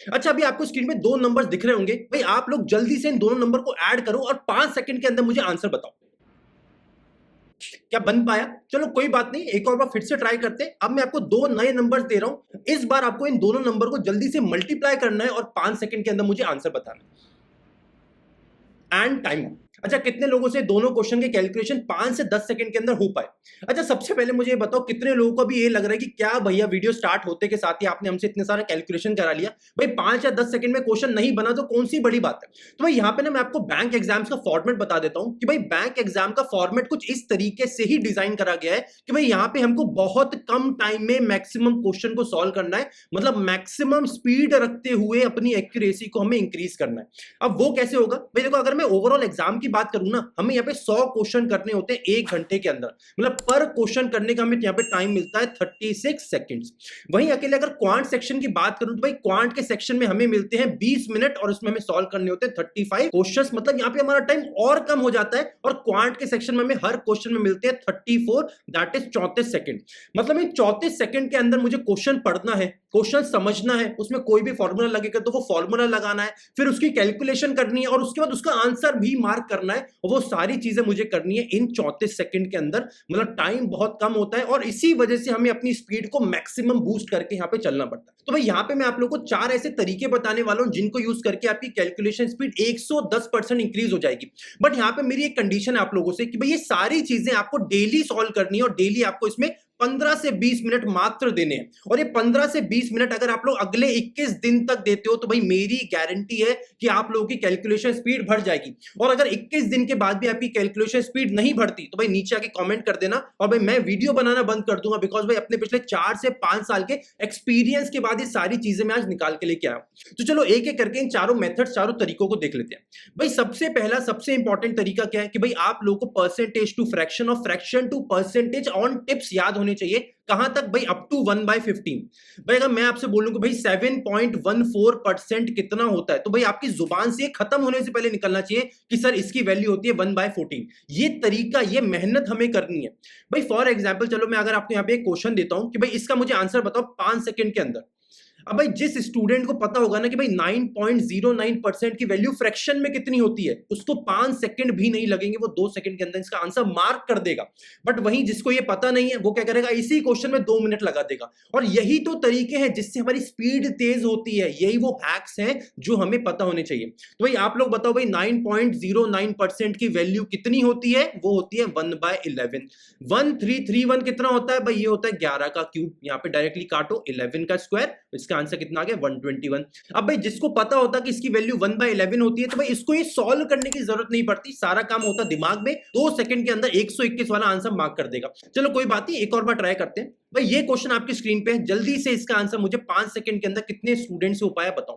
अच्छा, अभी आपको स्क्रीन पे दो नंबर्स दिख रहे होंगे भाई, आप लोग जल्दी से इन दोनों नंबर को ऐड करो और 5 सेकंड के अंदर मुझे आंसर बताओ। क्या बन पाया? चलो कोई बात नहीं, एक और बार फिर से ट्राई करते हैं। अब मैं आपको दो नए नंबर्स दे रहा हूं, इस बार आपको इन दोनों नंबर को जल्दी से मल्टीप्लाई करना है और 5 सेकंड के अंदर मुझे आंसर बताना है। And time. अच्छा, कितने लोगों से दोनों क्वेश्चन के कैलकुलेशन 5 से 10 सेकंड के अंदर हो पाए? अच्छा, सबसे पहले मुझे ये बताओ, कितने लोगों को भी ये लग रहा है कि क्या भैया वीडियो स्टार्ट होते के साथ ही आपने हमसे इतने सारा कैलकुलेशन करा लिया? भाई 5 या 10 सेकंड में क्वेश्चन नहीं बना तो कौन सी बड़ी बात है? तो भाई यहाँ पे ना मैं आपको बैंक एग्जाम्स का फॉर्मेट बता देता हूँ कि भाई बैंक एग्जाम का फॉर्मेट कुछ इस तरीके से ही डिजाइन करा गया है कि भाई यहाँ पे हमको बहुत कम टाइम में मैक्सिमम क्वेश्चन को सॉल्व करना है, मतलब मैक्सिमम स्पीड रखते हुए अपनी एक्यूरेसी को हमें इंक्रीज करना है। अब वो कैसे होगा भाई? देखो, अगर मैं ओवरऑल एग्जाम की बात करूं ना, हमें यहाँ पे 100 क्वेश्चन करने होते हैं 1 घंटे के अंदर, मतलब पर क्वेश्चन करने का हमें यहाँ पे टाइम मिलता है 36 सेकंड्स। वहीं अकेले अगर क्वांट सेक्शन की बात करूं तो भाई क्वांट के सेक्शन में हमें मिलते हैं 20 मिनट और उसमें हमें सॉल्व करने होते हैं 35 क्वेश्चंस, मतलब यहाँ पे हमारा टाइम और कम हो जाता है। और क्वांट के सेक्शन में हमें हर क्वेश्चन में मिलते हैं 34, दैट इज 34 सेकंड। मतलब इन 34 सेकंड के अंदर मुझे क्वेश्चन पढ़ना है, क्वेश्चन समझना है, उसमें कोई भी फॉर्मूला लगेगा तो वो फॉर्मूला लगाना है, फिर उसकी कैलकुलेशन करनी है और उसके बाद उसका आंसर भी मार्क करना है। वो सारी चीजें मुझे करनी है इन 34 सेकंड के अंदर, मतलब टाइम बहुत कम होता है और इसी वजह से हमें अपनी स्पीड को मैक्सिमम बूस्ट करके यहाँ पे चलना पड़ता है। तो भाई यहाँ पे मैं आप लोगों को 4 ऐसे तरीके बताने वाला हूं जिनको यूज करके आपकी कैलकुलेशन स्पीड 110% इंक्रीज हो जाएगी। बट यहाँ पे मेरी एक कंडीशन है आप लोगों से कि भाई ये सारी चीजें आपको डेली सॉल्व करनी है और डेली आपको इसमें 15 से 20 मिनट मात्र देने हैं। और ये 15 से 20 मिनट अगर आप लोग अगले 21 दिन तक देते हो तो भाई मेरी गारंटी है कि आप लोगों की कैलकुलेशन स्पीड बढ़ जाएगी। और अगर 21 दिन के बाद भी आपकी कैलकुलेशन स्पीड नहीं बढ़ती तो भाई नीचे आके कमेंट कर देना और भाई मैं वीडियो बनाना बंद कर दूंगा, बिकॉज भाई अपने पिछले 4 से 5 साल के एक्सपीरियंस के बाद ये सारी चीजें मैं आज निकाल के लेके आया। तो चलो एक एक करके इन चारों मेथड्स, चारों तरीकों को देख लेते हैं। भाई सबसे पहला, सबसे इंपॉर्टेंट तरीका क्या है कि भाई आप लोगों को परसेंटेज टू फ्रैक्शन और fraction to percentage on tips याद होने चाहिए। कहां तक भाई? Up to 1/15। भाई अगर मैं आपसे बोलूं कि भाई 7.14% कितना होता है तो भाई आपकी जुबान से खत्म होने से पहले निकलना चाहिए कि सर इसकी वैल्यू होती है 1/14। ये तरीका, ये मेहनत हमें करनी है। भाई फॉर एग्जाम्पल चलो मैं अगर आपको यहाँ पे एक क्वेश्चन देता हूं कि भाई इसका मुझे आंसर बताओ 5 सेकंड के अंदर। अब भाई जिस स्टूडेंट को पता होगा ना कि भाई 9.09% की वैल्यू फ्रैक्शन में कितनी होती है, उसको 5 सेकंड भी नहीं लगेंगे, वो 2 सेकंड के अंदर इसका आंसर मार्क कर देगा। बट वहीं जिसको ये पता नहीं है वो क्या करेगा? इसी क्वेश्चन में 2 मिनट लगा देगा। और यही तो तरीके हैं जिससे हमारी स्पीड तेज होती है, यही वो हैक्स हैं जो हमें पता होने चाहिए। तो भाई आप लोग बताओ भाई 9.09% की वैल्यू कितनी होती है? वो होती है 1/11। 1331 कितना होता है भाई? ये होता है 11 का क्यूब। यहाँ पे डायरेक्टली काटो 11 का स्क्वायर, इसका आंसर कितना आ गया? 121। अब भाई जिसको पता होता कि इसकी वैल्यू 1/11 होती है तो भाई इसको ये सॉल्व करने की जरूरत नहीं पड़ती, सारा काम होता दिमाग में, 2 सेकंड के अंदर 121 वाला आंसर मार्क कर देगा। चलो कोई बात नहीं, एक और बार ट्राई करते हैं। भाई ये क्वेश्चन आपकी स्क्रीन पे है, जल्दी से इसका आंसर मुझे 5 सेकंड के अंदर कितने स्टूडेंट से हो पाया बताओ।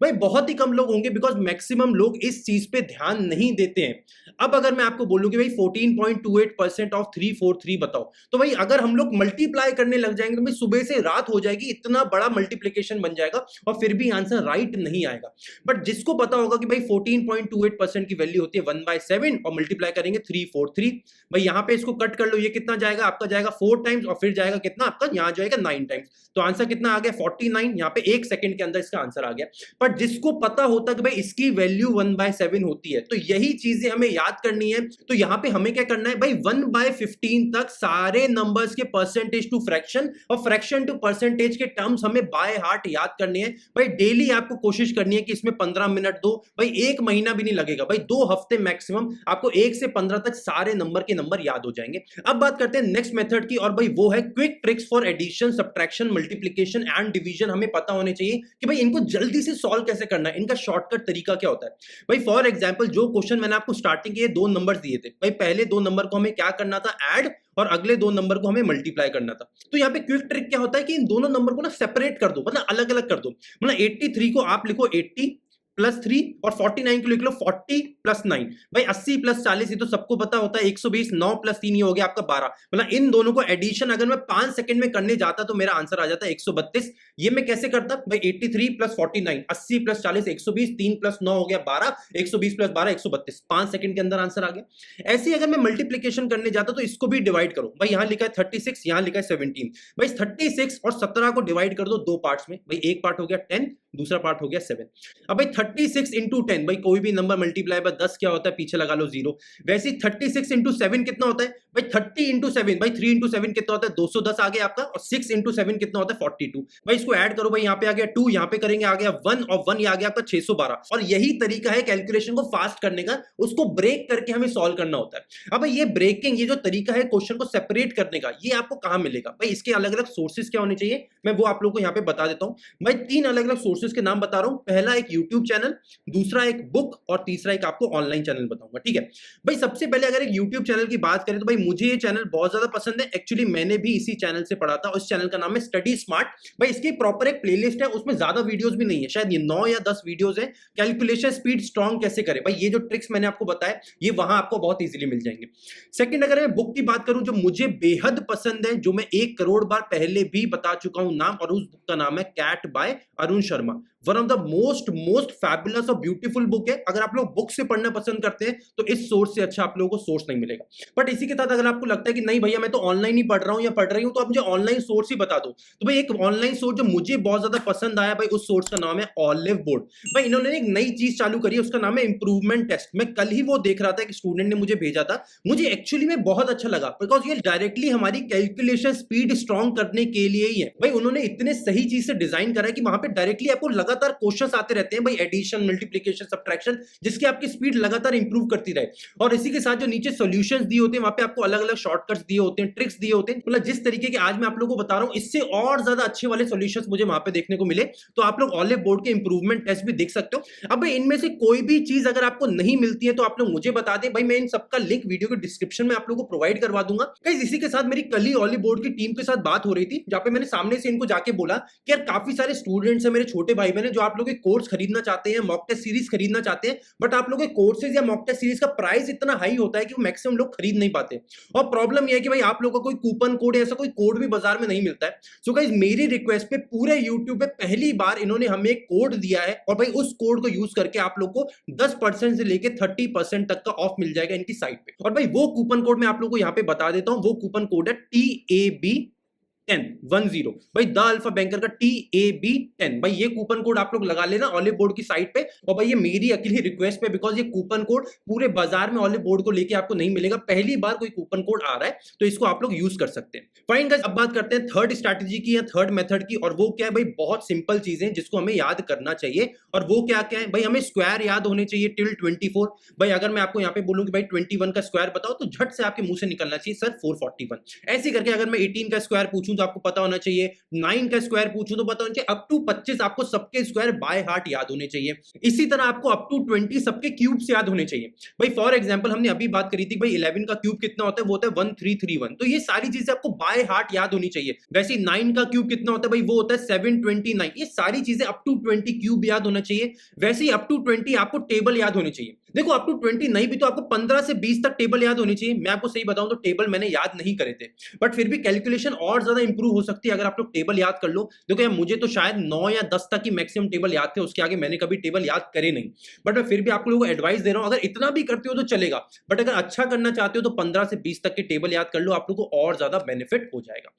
भाई बहुत ही कम लोग होंगे, बिकॉज मैक्सिमम लोग इस चीज पे ध्यान नहीं देते हैं। अब अगर मैं आपको बोलूं कि भाई 14.28% ऑफ 343 बताओ, तो भाई अगर हम लोग मल्टीप्लाई करने लग जाएंगे तो भाई सुबह से रात हो जाएगी, इतना बड़ा मल्टीप्लीकेशन बन जाएगा और फिर भी आंसर राइट नहीं आएगा। बट जिसको पता होगा कि भाई 14.28% की वैल्यू होती है 1/7 और मल्टीप्लाई करेंगे 343, भाई यहां पे इसको कट कर लो, ये कितना जाएगा आपका? जाएगा 4 टाइम्स और फिर जाएगा कितना आपका? यहां जाएगा 9 टाइम्स। तो आंसर कितना आ गया? 49। यहां पे 1 सेकंड के अंदर इसका आंसर आ गया। पर जिसको पता होता कि भाई इसकी वैल्यू 1/7 होती है, तो यही चीजें हमें याद करनी है। तो यहां पे हमें क्या करना है भाई? 1/15 तक सारे नंबर्स के परसेंटेज टू फ्रैक्शन और फ्रैक्शन टू परसेंटेज के टर्म्स हमें बाय हार्ट याद करने हैं। भाई डेली आपको कोशिश करनी है कि इसमें 15 मिनट दो, भाई 1 महीना भी नहीं लगेगा, भाई 2 हफ्ते मैक्सिमम आपको 1 से 15 तक सारे नंबर के नंबर याद हो जाएंगे। अब बात करते हैं नेक्स्ट मेथड की, और भाई वो है quick tricks for addition, subtraction, multiplication and division. हमें पता होने चाहिए कि भाई इनको जल्दी से सॉल्व कैसे करना है, इनका शॉर्टकट तरीका क्या होता है। भाई फॉर एग्जांपल जो क्वेश्चन मैंने आपको स्टार्टिंग के 2 नंबर दिए थे, भाई पहले 2 नंबर को हमें क्या करना था? ऐड, और अगले 2 नंबर को हमें मल्टीप्लाई करना था। तो यहाँ पे क्विक ट्रिक क्या होता है कि इन दोनों नंबर को ना सेपरेट कर दो, मतलब अलग अलग कर दो। मतलब 83 को आप लिखो 80 प्लस 3 और 49 को लिख लो 40 प्लस 9। भाई 80 प्लस 40 ये तो सबको पता होता है 120, 9 प्लस 3 ये हो गया आपका 12। मतलब इन दोनों को एडिशन अगर मैं 5 सेकंड में करने जाता तो मेरा आंसर आ जाता 132। ये मैं कैसे करता भाई? 83 प्लस 49, 80 प्लस 40 120, 3 प्लस 9 हो गया 12, 120 प्लस 12 132, 5 सेकंड के अंदर आंसर आ गया। ऐसे ही अगर मैं मल्टीप्लीकेशन करने जाता तो इसको भी डिवाइड करो। भाई यहां लिखा है 36, यहां लिखा है 17। भाई 36 और 17 को डिवाइड कर दो 2 पार्ट्स में। भाई एक पार्ट हो गया 10, दूसरा पार्ट हो गया 7। अब भाई 36 इंटू 10, भाई कोई भी नंबर मल्टीप्लाई बाय 10 क्या होता है, पीछे लगा लो 0। वैसे ही 36 इंटू 7 कितना होता है भाई, 30 इंटू 7, भाई 3 इंटू 7 कितना होता है, 210 आ गया आपका, और 6 इंटू 7 कितना होता है, 42। भाई इसको ऐड करो, भाई यहाँ पे आ गया 2, यहाँ पे करेंगे आ गया 1, और 1 आ गया आपका 612। और यही तरीका है कैलकुलेशन को फास्ट करने का, उसको ब्रेक करके हमें सॉल्व करना होता है। अब ये ब्रेकिंग, ये जो तरीका है क्वेश्चन को सेपरेट करने का, ये आपको कहां मिलेगा भाई, इसके अलग अलग सोर्सेज क्या होने चाहिए, मैं वो आप लोगों को यहाँ पे बता देता हूँ। भाई 3 अलग अलग सोर्सेज के नाम बता रहा हूँ, पहला एक यूट्यूब चैनल, दूसरा एक बुक, और तीसरा एक आपको ऑनलाइन चैनल बताऊंगा, ठीक है। भाई सबसे पहले अगर एक यूट्यूब चैनल की बात करें तो भाई मुझे ये चैनल बहुत ज्यादा पसंद है, एक्चुअली मैंने भी इसी चैनल से पढ़ा था, उस चैनल का नाम है स्टडी स्मार्ट। भाई इसकी प्रॉपर एक प्लेलिस्ट है, उसमें ज्यादा वीडियोस भी नहीं है, शायद ये 9 या 10 वीडियोस है, कैलकुलेशन स्पीड स्ट्रॉन्ग कैसे करें, भाई ये जो ट्रिक्स मैंने आपको बताया ये वहां आपको बहुत इजीली मिल जाएंगे। सेकंड, अगर मैं बुक की बात करूं जो मुझे बेहद पसंद है, जो मैं 1 करोड़ बार पहले भी बता चुका हूं नाम, और उस बुक का नाम है CAT by Arun Sharma. One of the most fabulous और ब्यूटीफुल बुक है। अगर आप लोग बुक से पढ़ना पसंद करते हैं तो इस सोर्स से अच्छा आप लोगों को सोर्स नहीं मिलेगा। बट इसी के साथ अगर आपको लगता है कि नहीं भैया मैं तो ऑनलाइन ही पढ़ रहा हूं या पढ़ रही हूं, तो आप मुझे ऑनलाइन सोर्स ही बता दो, तो भाई एक ऑनलाइन सोर्स जो मुझे बहुत ज्यादा पसंद आया भाई, उस सोर्स का नाम है ऑलिव बोर्ड। भाई इन्होंने एक नई चीज चालू करी है, उसका नाम है इंप्रूवमेंट टेस्ट। मैं कल ही वो देख रहा था, एक स्टूडेंट ने मुझे भेजा था, मुझे एक्चुअली में बहुत अच्छा लगा, बिकॉज ये डायरेक्टली हमारी कैलकुलेशन स्पीड स्ट्रॉन्ग करने के लिए ही है। भाई उन्होंने इतने सही चीज से डिजाइन करा है कि वहां पे डायरेक्टली आपको लगातार क्वेश्चंस आते रहते हैं भाई, एडिशन, मल्टीप्लिकेशन, सब्ट्रैक्शन, जिसकी आपकी स्पीड लगातार इंप्रूव करती रहे। और इसी के साथ जो नीचे सॉल्यूशंस दिए होते हैं, वहां पे आपको अलग अलग शॉर्टकट्स दिए होते हैं, ट्रिक्स दिए होते हैं, मतलब जिस तरीके के आज मैं आप लोगों को बता रहा हूं, इससे और ज्यादा अच्छे वाले सॉल्यूशंस मुझे वहां पे देखने को मिले। तो आप लोग ऑलिव बोर्ड के इंप्रूवमेंट टेस्ट भी देख सकते हो। अब इनमें से कोई भी चीज अगर आपको नहीं मिलती है तो आप लोग मुझे बता दें, भाई मैं इन सबका लिंक वीडियो के डिस्क्रिप्शन में आप लोगों को प्रोवाइड करवा दूंगा। गाइस इसी के साथ मेरी कल ही ऑलिव बोर्ड की टीम के साथ बात हो रही थी, जहां पे मैंने सामने से इनको जाके बोला कि यार काफी सारे स्टूडेंट्स हैं, मेरे छोटे भाई बहन जो आप लोग एक कोर्स खरीदना चाहते हैं, मॉक टेस्ट सीरीज खरीदना चाहते हैं, बट आप लोग के कोर्सेज या मॉक टेस्ट सीरीज का प्राइस इतना हाई होता है कि वो मैक्सिमम लोग खरीद नहीं पाते। और प्रॉब्लम यह है कि भाई आप लोगों का कोई कूपन कोड या ऐसा कोई कोड भी बाजार में नहीं मिलता है। सो गाइस मेरी रिक्वेस्ट पे पूरे यूट्यूब पे पहली बार इन्होंने हमें एक कोड दिया है, और भाई उस कोड को यूज करके आप लोग को 10% से लेके 30% तक का ऑफ मिल जाएगा इनकी साइट पे। और भाई वो कूपन कोड मैं आप लोग को यहाँ पे बता देता हूँ, वो कूपन कोड है TAB10 भाई, द अल्फा बैंकर का TAB10। भाई ये कूपन कोड आप लोग लगा लेना ऑलिव बोर्ड की साइट पे। और भाई ये मेरी अकेली रिक्वेस्ट पे, बिकॉज ये कूपन कोड पूरे बाजार में ऑलिव बोर्ड को लेके आपको नहीं मिलेगा, पहली बार कोई कूपन कोड आ रहा है, तो इसको आप लोग यूज कर सकते हैं। फाइन गाइस, अब बात करते हैं थर्ड स्ट्रैटेजी की या थर्ड मेथड की, और वो क्या है भाई, बहुत सिंपल चीजें जिसको हमें याद करना चाहिए। और वो क्या क्या है भाई, हमें स्क्वायर याद होने चाहिए टिल 24। भाई अगर मैं आपको यहाँ पे बोलूं कि भाई 21 का स्क्वायर बताओ, तो झट से आपके मुंह से निकलना चाहिए सर 441। ऐसे करके अगर मैं 18 का स्क्वायर पूछूं तो आपको पता होना चाहिए, 9 का स्क्वायर पूछूं तो पता होना चाहिए, अप टू 25 आपको सबके स्क्वायर बाय हार्ट याद होने चाहिए। इसी तरह आपको अप टू 20 सबके क्यूब्स याद होने चाहिए। भाई फॉर एग्जांपल हमने अभी बात करी थी भाई 11 का क्यूब कितना होता है, वो होता है 1331। तो ये सारी चीजें आपको बाय हार्ट याद होनी चाहिए। वैसे 9 का क्यूब कितना होता है भाई, वो होता है 729। ये सारी चीजें अप टू 20 क्यूब याद होना चाहिए। वैसे ही अप टू 20 आपको टेबल याद होनी चाहिए। देखो अप टू 20 नहीं भी तो आपको 15 से 20 तक टेबल याद होनी चाहिए। मैं आपको सही बताऊं तो टेबल मैंने याद नहीं करे थे, बट फिर भी कैलकुलेशन और ज्यादा इंप्रूव हो सकती है अगर आप लोग टेबल याद कर लो। देखो यार मुझे तो शायद 9 या 10 तक की मैक्सिमम टेबल याद थे, उसके आगे मैंने कभी टेबल याद करे नहीं। बट मैं फिर भी आप लोगों को एडवाइस दे रहा हूं, अगर इतना भी करते हो तो चलेगा, बट अगर अच्छा करना चाहते हो तो 15 से 20 तक के टेबल याद कर लो, आप लोग को और ज्यादा बेनिफिट हो जाएगा।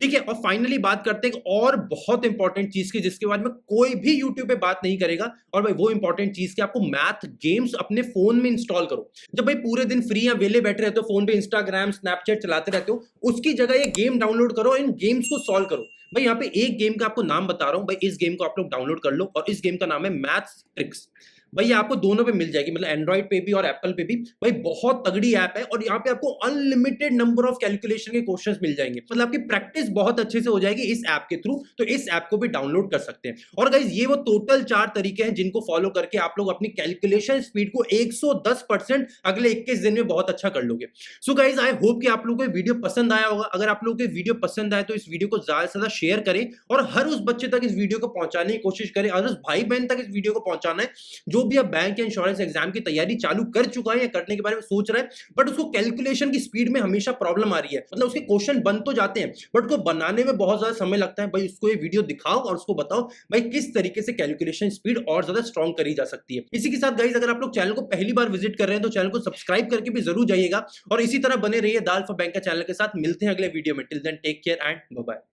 ठीक है, और फाइनली बात करते हैं और बहुत इंपॉर्टेंट चीज की, जिसके बारे में कोई भी यूट्यूब पे बात नहीं करेगा। और भाई वो इंपॉर्टेंट चीज की, आपको मैथ गेम्स अपने फोन में इंस्टॉल करो। जब भाई पूरे दिन फ्री या वेले बैठे रहते हो, फोन पे इंस्टाग्राम स्नैपचैट चलाते रहते हो, उसकी जगह ये गेम डाउनलोड करो, इन गेम्स को सॉल्व करो। भाई यहाँ पे एक गेम का आपको नाम बता रहा हूं, भाई इस गेम को आप लोग डाउनलोड कर लो, और इस गेम का नाम है मैथ्स ट्रिक्स। भाई ये आपको दोनों पे मिल जाएगी, मतलब एंड्रॉइड पे भी और एप्पल पे भी। भाई बहुत तगड़ी ऐप है, और यहाँ पे आपको अनलिमिटेड नंबर ऑफ कैलकुलेशन के क्वेश्चंस मिल जाएंगे, मतलब आपकी प्रैक्टिस बहुत अच्छे से हो जाएगी इस ऐप के थ्रू। तो इस ऐप को भी डाउनलोड कर सकते हैं। और गाइज ये वो टोटल 4 तरीके हैं जिनको फॉलो करके आप लोग अपनी कैलकुलेशन स्पीड को 110% अगले 21 दिन में बहुत अच्छा कर लोगे। सो गाइज आई होप कि आप लोगों को वीडियो पसंद आया होगा। अगर आप लोगों को वीडियो पसंद आए तो इस वीडियो को ज्यादा से ज्यादा शेयर करें, और हर उस बच्चे तक इस वीडियो को पहुंचाने की कोशिश करें, हर उस भाई बहन तक इस वीडियो को पहुंचाना है जो भी अब बैंक या इंश्योरेंस एग्जाम की तैयारी चालू कर चुका है या करने के बारे में सोच रहा है, बट उसको कैलकुलेशन की स्पीड में हमेशा प्रॉब्लम आ रही है। मतलब उसके क्वेश्चन बन तो जाते हैं, बट उसको बनाने में बहुत ज्यादा समय लगता है। भाई उसको ये वीडियो दिखाओ और उसको बताओ भाई किस तरीके से कैलकुलेशन स्पीड और ज्यादा स्ट्रॉन्ग करी जा सकती है। इसी के साथ गाइस, अगर आप लोग चैनल को पहली बार विजिट कर रहे हैं तो चैनल को सब्सक्राइब करके भी जरूर जाइएगा, और इसी तरह बने रहिए द अल्फा बैंक का चैनल के साथ। मिलते हैं अगले वीडियो में। Till then take care and bye bye.